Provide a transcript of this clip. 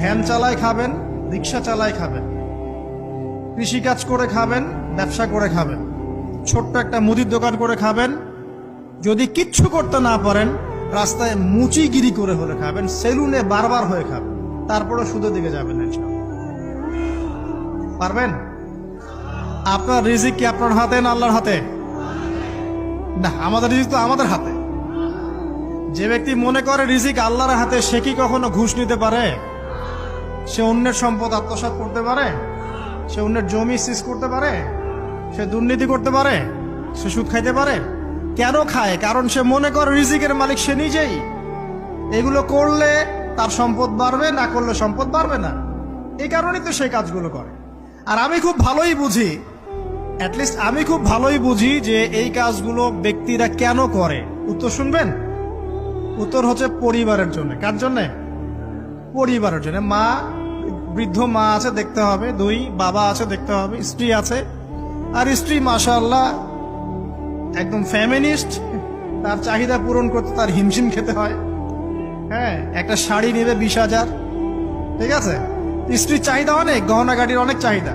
Van চালায় খাবেন, রিক্সা চালায় খাবেন, কৃষিকাজ করে খাবেন, ব্যবসা করে খাবেন, ছোট্ট একটা মুদির দোকান করে খাবেন, যদি কিচ্ছু করতে না পারেন রাস্তায় মুচিগিরি করে হলে খাবেন, সেলুনে বারবার হয়ে খাবেন, তারপরে সুদের দিকে যাবেন না। পারবেন? আপনার রিজিক কি আপনার হাতে না আল্লাহর হাতে? না, আমাদের রিজিক তো আমাদের হাতে। যে ব্যক্তি মনে করে রিজিক আল্লাহর হাতে, সে কি কখনো ঘুষ নিতে পারে? সে অন্যের সম্পদ আত্মসাৎ করতে পারে? সে অন্যের জমি সিজ করতে পারে? সে দুর্নীতি করতে পারে? সে সুদ খাইতে পারে? কেন খায়? কারণ সে মনে করে রিজিকের মালিক সে নিজেই। এগুলো করলে তার সম্পদ বাড়বে, না করলে সম্পদ বাড়বে না। এই কারণেই তো সেই কাজগুলো করে। আর আমি খুব ভালোই বুঝি, অ্যাটলিস্ট আমি খুব ভালোই বুঝি যে এই কাজগুলো ব্যক্তিরা কেন করে। উত্তর শুনবেন? উত্তর হচ্ছে পরিবারের জন্য। কার জন্য? পরিবারের জন্য। মা, বৃদ্ধ মা আছে দেখতে হবে, দুই বাবা আছে দেখতে হবে, স্ত্রী আছে। আর স্ত্রী মাশাআল্লাহ একদম ফেমিনিস্ট, তার চাহিদা পূরণ করতে তার হিমশিম খেতে হয়। হ্যাঁ, একটা শাড়ি নেবে 20,000, ঠিক আছে? স্ত্রীর চাহিদা অনেক, গহনা গাড়ির অনেক চাহিদা।